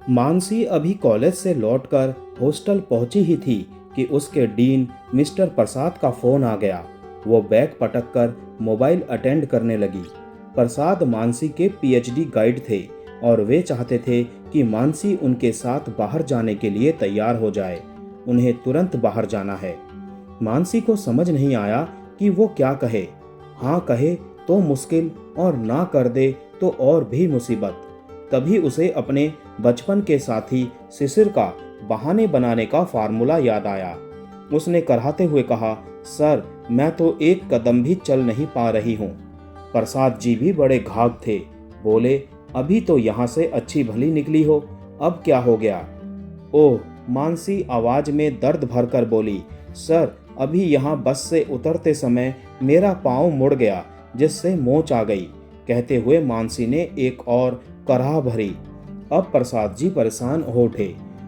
मानसी अभी कॉलेज से लौटकर हॉस्टल पहुंची ही थी कि उसके डीन मिस्टर प्रसाद का फोन आ गया। वो बैग पटककर मोबाइल अटेंड करने लगी। प्रसाद मानसी के पीएचडी गाइड थे और वे चाहते थे कि मानसी उनके साथ बाहर जाने के लिए तैयार हो जाए। उन्हें तुरंत बाहर जाना है। मानसी को समझ नहीं आया कि वो क्या कहे। हाँ कहे तो मुश्किल और ना कर दे तो और भी मुसीबत। तभी उसे अपने बचपन के साथी शिशिर का बहाने बनाने का फार्मूला याद आया। उसने कराहते हुए कहा, सर मैं तो एक कदम भी चल नहीं पा रही हूँ। प्रसाद जी भी बड़े घाघ थे। बोले, अभी तो यहाँ से अच्छी भली निकली हो, अब क्या हो गया? ओह, मानसी आवाज में दर्द भरकर बोली, सर अभी यहाँ बस से उतरते समय मेरा पाँव मुड़ गया जिससे मोच आ गई। कहते हुए मानसी ने एक और कराह भरी। अब प्रसाद जी परेशान हो उठे।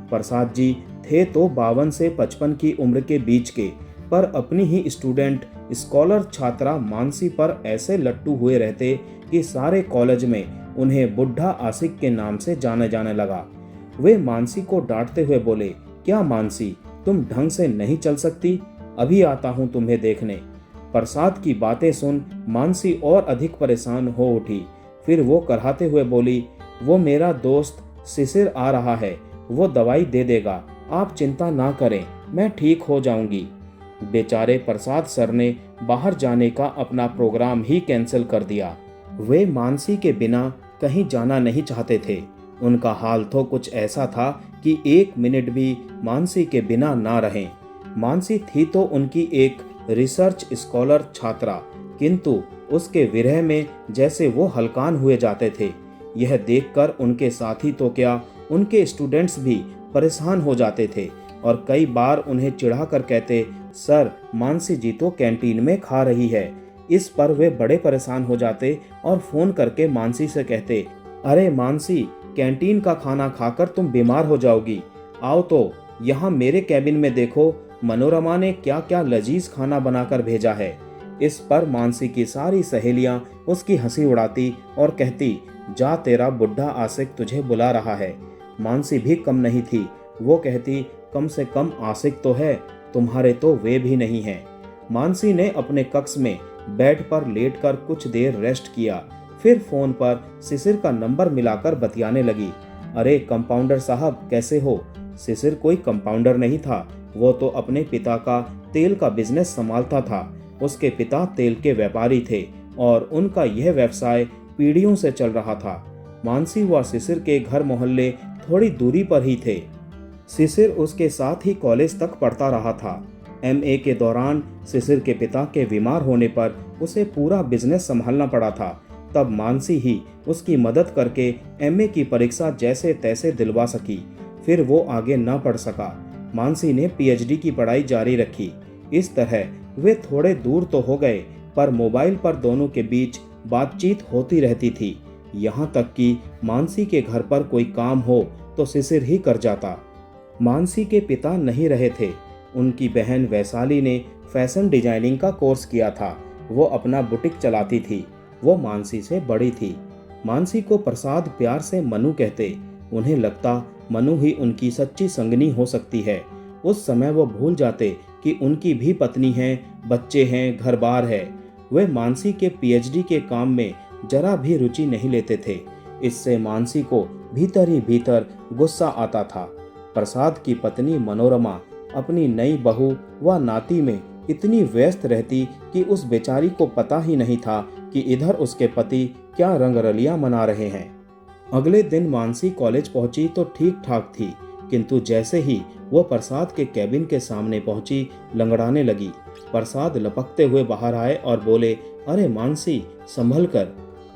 प्रसाद जी थे तो 52 से 55 की उम्र के बीच के, पर अपनी ही स्टूडेंट स्कॉलर छात्रा मानसी पर ऐसे लट्टू हुए रहते कि सारे कॉलेज में उन्हें बुढ़ा आशिक के नाम से जाने जाने लगा। वे मानसी को डांटते हुए बोले, क्या मानसी, तुम ढंग से नहीं चल सकती? अभी आता हूं तुम्हें देखने। प्रसाद की बातें सुन मानसी और अधिक परेशान हो उठी। फिर वो कराहते हुए बोली, वो मेरा दोस्त शिशिर आ रहा है, वो दवाई दे देगा, आप चिंता ना करें, मैं ठीक हो जाऊंगी। बेचारे प्रसाद सर ने बाहर जाने का अपना प्रोग्राम ही कैंसिल कर दिया। वे मानसी के बिना कहीं जाना नहीं चाहते थे। उनका हाल तो कुछ ऐसा था कि एक मिनट भी मानसी के बिना ना रहें। मानसी थी तो उनकी एक रिसर्च स्कॉलर छात्रा, किंतु उसके विरह में जैसे वो हलकान हुए जाते थे। यह देखकर उनके साथी तो क्या, उनके स्टूडेंट्स भी परेशान हो जाते थे और कई बार उन्हें चिढ़ाकर कहते, सर मानसी जी तो कैंटीन में खा रही है। इस पर वे बड़े परेशान हो जाते और फोन करके मानसी से कहते, अरे मानसी, कैंटीन का खाना खाकर तुम बीमार हो जाओगी। आओ तो यहाँ मेरे कैबिन में देखो, मनोरमा ने क्या क्या लजीज खाना बनाकर भेजा है। इस पर मानसी की सारी सहेलियां उसकी हंसी उड़ाती और कहती, जा तेरा बुढ़ा आशिक तुझे बुला रहा है। मानसी भी कम नहीं थी। वो कहती, कम से कम आशिक तो है, तुम्हारे तो वे भी नहीं हैं। मानसी ने अपने कक्ष में बेड पर लेटकर कुछ देर रेस्ट किया। फिर फोन पर शिशिर का नंबर मिलाकर बतियाने लगी। अरे कंपाउंडर साहब, कैसे हो? शिशिर कोई कंपाउंडर नहीं था, वो तो अपने पिता का तेल का बिजनेस संभालता था। उसके पिता तेल के व्यापारी थे और उनका यह व्यवसाय पीढ़ियों से चल रहा था। मानसी व शिशिर के घर मोहल्ले थोड़ी दूरी पर ही थे। शिशिर उसके साथ ही कॉलेज तक पढ़ता रहा था। एमए के दौरान शिशिर के पिता के बीमार होने पर उसे पूरा बिजनेस संभालना पड़ा था। तब मानसी ही उसकी मदद करके एमए की परीक्षा जैसे तैसे दिलवा सकी। फिर वो आगे न पढ़ सका। मानसी ने पीएचडी की पढ़ाई जारी रखी। इस तरह वे थोड़े दूर तो हो गए, पर मोबाइल पर दोनों के बीच बातचीत होती रहती थी। यहाँ तक कि मानसी के घर पर कोई काम हो तो शिशिर ही कर जाता। मानसी के पिता नहीं रहे थे। उनकी बहन वैशाली ने फैशन डिजाइनिंग का कोर्स किया था। वो अपना बुटीक चलाती थी। वो मानसी से बड़ी थी। मानसी को प्रसाद प्यार से मनु कहते। उन्हें लगता मनु ही उनकी सच्ची संगनी हो सकती है। उस समय वो भूल जाते कि उनकी भी पत्नी है, बच्चे हैं, घर बार है। वे मानसी के पीएचडी के काम में जरा भी रुचि नहीं लेते थे। इससे मानसी को भीतर ही भीतर गुस्सा आता था। प्रसाद की पत्नी मनोरमा अपनी नई बहू व नाती में इतनी व्यस्त रहती कि उस बेचारी को पता ही नहीं था कि इधर उसके पति क्या रंगरलियां मना रहे हैं। अगले दिन मानसी कॉलेज पहुंची तो ठीक ठाक थी, किंतु जैसे ही वो प्रसाद के कैबिन के सामने पहुंची, लंगड़ाने लगी। प्रसाद लपकते हुए बाहर आए और बोले, अरे मानसी, संभल कर।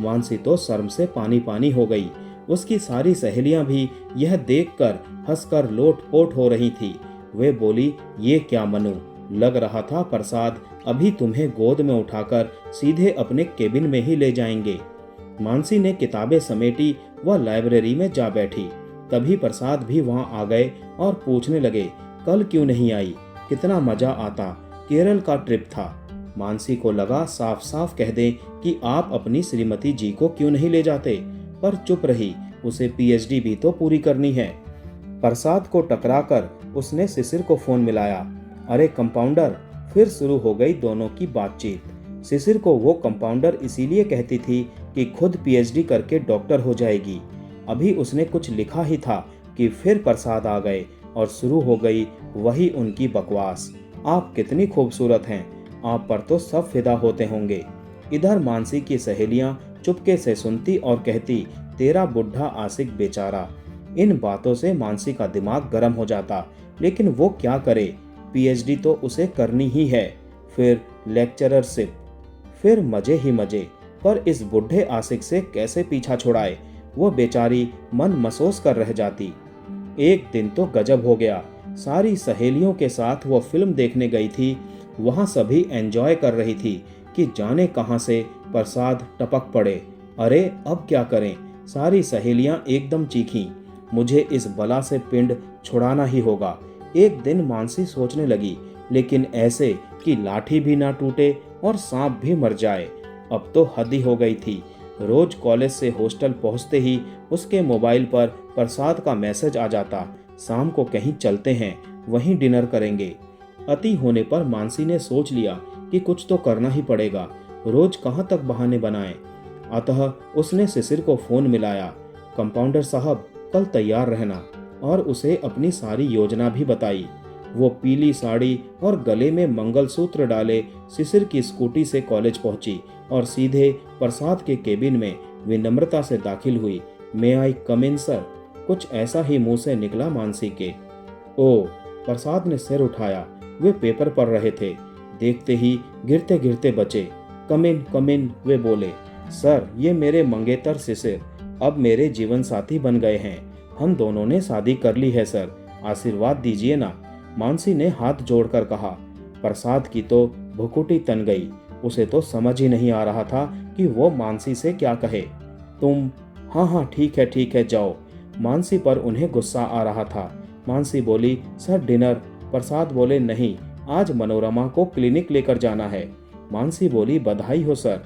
मानसी तो शर्म से पानी पानी हो गई। उसकी सारी सहेलियां भी यह देखकर हंसकर लोट-पोट हो रही थी। वे बोली, ये क्या मनु, लग रहा था प्रसाद अभी तुम्हें गोद में उठाकर सीधे अपने केबिन में ही ले जाएंगे। मानसी ने किताबें समेटी व लाइब्रेरी में जा बैठी। तभी प्रसाद भी वहां आ गए और पूछने लगे, कल क्यों नहीं आई? कितना मजा आता, केरल का ट्रिप था। मानसी को लगा साफ साफ कह दें कि आप अपनी श्रीमती जी को क्यों नहीं ले जाते, पर चुप रही। उसे पीएचडी भी तो पूरी करनी है। प्रसाद को टकराकर उसने शिशिर को फोन मिलाया। अरे कंपाउंडर, फिर शुरू हो गई दोनों की बातचीत। शिशिर को वो कंपाउंडर इसीलिए कहती थी कि खुद पीएचडी करके डॉक्टर हो जाएगी। अभी उसने कुछ लिखा ही था कि फिर प्रसाद आ गए और शुरू हो गई वही उनकी बकवास। आप कितनी खूबसूरत हैं, आप पर तो सब फिदा होते होंगे। इधर मानसी की सहेलियां चुपके से सुनती और कहती, तेरा बुढ़ा आशिक बेचारा। इन बातों से मानसी का दिमाग गर्म हो जाता, लेकिन वो क्या करे, पीएचडी तो उसे करनी ही है, फिर लेक्चररशिप, फिर मजे ही मजे। पर इस बुढ़े आशिक से कैसे पीछा छुड़ाए, वो बेचारी मन मसोस कर रह जाती। एक दिन तो गजब हो गया। सारी सहेलियों के साथ वो फिल्म देखने गई थी। वहां सभी एंजॉय कर रही थी कि जाने कहां से प्रसाद टपक पड़े। अरे अब क्या करें, सारी सहेलियां एकदम चीखीं। मुझे इस बला से पिंड छुड़ाना ही होगा। एक दिन मानसी सोचने लगी, लेकिन ऐसे कि लाठी भी ना टूटे और सांप भी मर जाए। अब तो हद ही हो गई थी। रोज कॉलेज से हॉस्टल पहुंचते ही उसके मोबाइल पर प्रसाद का मैसेज आ जाता, शाम को कहीं चलते हैं, वहीं डिनर करेंगे। अति होने पर मानसी ने सोच लिया कि कुछ तो करना ही पड़ेगा, रोज कहाँ तक बहाने बनाएं। अतः उसने शिशिर को फोन मिलाया। कंपाउंडर साहब, कल तैयार रहना, और उसे अपनी सारी योजना भी बताई। वो पीली साड़ी और गले में मंगलसूत्र डाले शिशिर की स्कूटी से कॉलेज पहुंची और सीधे प्रसाद के केबिन में विनम्रता से दाखिल हुई। मे आई कम इन सर? कुछ ऐसा ही मुंह से निकला मानसी के। ओ, प्रसाद ने सिर उठाया। वे पेपर पढ़ रहे थे। देखते ही गिरते गिरते बचे। कम इन, वे बोले। सर, ये मेरे मंगेतर शिशिर अब मेरे जीवन साथी बन गए हैं। हम दोनों ने शादी कर ली है सर, आशीर्वाद दीजिए ना। मानसी ने हाथ जोड़कर कहा। प्रसाद की तो भुकुटी तन गई। उसे तो समझ ही नहीं आ रहा था कि वो मानसी से क्या कहे। तुम? हाँ, ठीक है जाओ। मानसी पर उन्हें गुस्सा आ रहा था। मानसी बोली, सर डिनर। प्रसाद बोले, नहीं, आज मनोरमा को क्लिनिक लेकर जाना है। मानसी बोली, बधाई हो सर।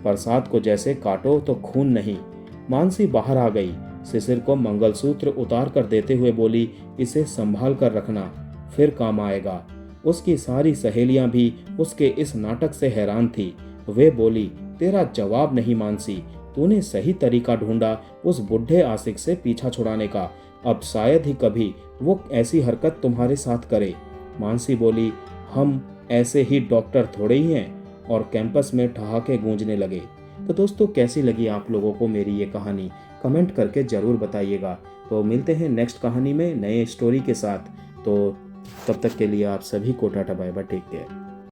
प्रसाद को जैसे काटो तो खून नहीं। मानसी बाहर आ गई। शिशिर को मंगलसूत्र उतार कर देते हुए बोली, इसे संभाल कर रखना, फिर काम आएगा। उसकी सारी सहेलियां भी उसके इस नाटक से हैरान थी। वे बोली, तेरा जवाब नहीं मानसी, तूने सही तरीका ढूंढा उस बुढ़े आशिक से पीछा छुड़ाने का। अब शायद ही कभी वो ऐसी हरकत तुम्हारे साथ करे। मानसी बोली, हम ऐसे ही डॉक्टर थोड़े ही हैं। और कैंपस में ठहाके गूंजने लगे। तो दोस्तों, कैसी लगी आप लोगों को मेरी ये कहानी, कमेंट करके ज़रूर बताइएगा। तो मिलते हैं नेक्स्ट कहानी में नए स्टोरी के साथ। तो तब तक के लिए आप सभी को टाटा बाय बाय, टेक केयर।